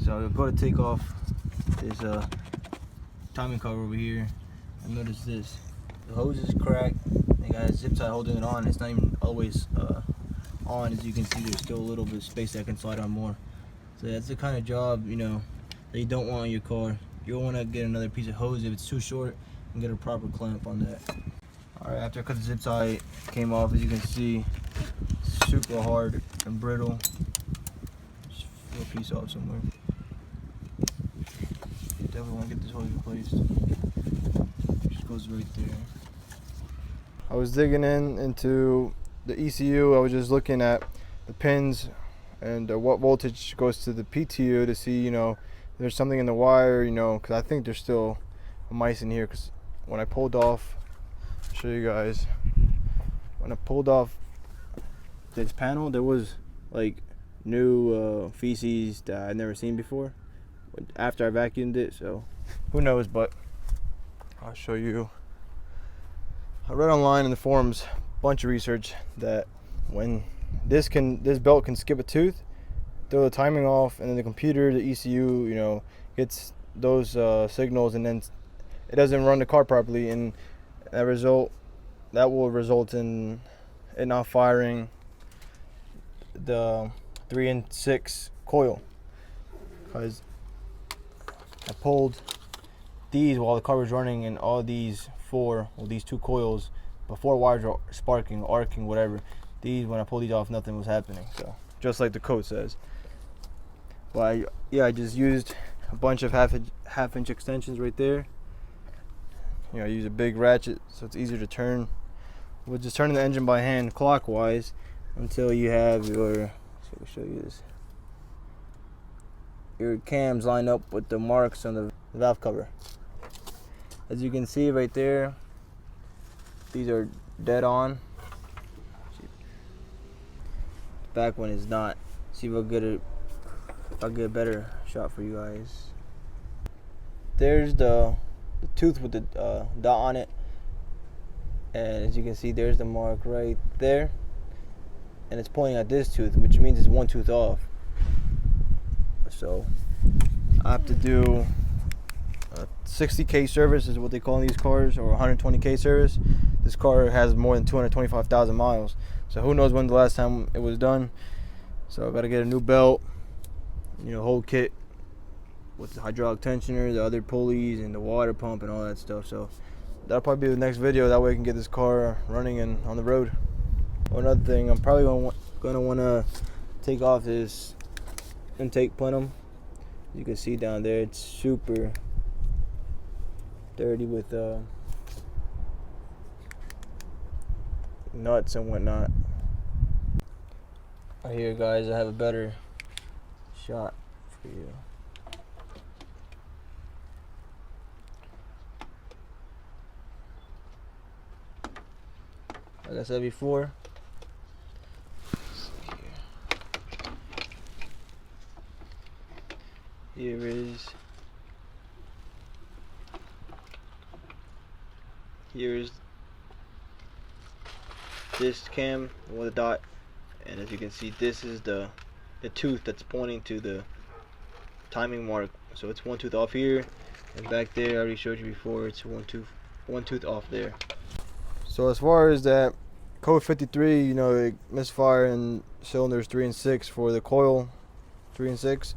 So I'll go to take off this timing cover over here. I noticed this. The hose is cracked. They got a zip tie holding it on. It's not even always on. As you can see, there's still a little bit of space that can slide on more. So that's the kind of job, you know, that you don't want on your car. You'll want to get another piece of hose if it's too short and get a proper clamp on that. Alright, after I cut the zip tie, it came off. As you can see, super hard and brittle. Just feel a piece off somewhere. You definitely want to get this hose replaced. It just goes right there. I was digging into the ECU. I was just looking at the pins and what voltage goes to the PTU to see, you know, if there's something in the wire, you know, because I think there's still mice in here. Because when I pulled off, I'll show you guys, when I pulled off this panel, there was like new feces that I'd never seen before after I vacuumed it. So who knows, but I'll show you. I read online in the forums a bunch of research that when this belt can skip a tooth, throw the timing off, and then the computer, the ECU, you know, gets those signals, and then it doesn't run the car properly, and that will result in it not firing the 3 and 6 coil. Because I pulled these while the car was running, and all these these 2 coils, before wires are sparking, arcing, whatever, these, when I pulled these off, nothing was happening. So just like the code says. But I just used a bunch of half-inch extensions right there. You know, I use a big ratchet so it's easier to turn. We're just turning the engine by hand clockwise until you have your, so we'll show you this, your cams line up with the marks on the valve cover. As you can see right there, these are dead on. The back one is not. See if I'll get a better shot for you guys. There's the tooth with the dot on it, and as you can see, there's the mark right there, and it's pointing at this tooth, which means it's 1 tooth off. So I have to do a 60K service is what they call in these cars, or 120K service. This car has more than 225,000 miles, so who knows when the last time it was done. So I gotta get a new belt, you know, whole kit with the hydraulic tensioner, the other pulleys, and the water pump and all that stuff. So that'll probably be the next video. That way I can get this car running and on the road. Another thing, I'm probably gonna want to take off this intake plenum. You can see down there, it's super dirty with nuts and whatnot. Right here, guys, I have a better shot for you. Like I said before, here is this cam with a dot, and as you can see, this is the tooth that's pointing to the timing mark. So it's 1 tooth off here, and back there I already showed you before, it's one tooth off there. So as far as that code 53, you know, it misfire in cylinders 3 and 6 for the coil 3 and 6.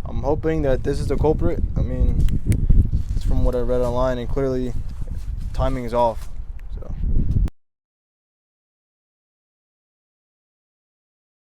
I'm hoping that this is the culprit. I mean, it's from what I read online, and clearly timing is off.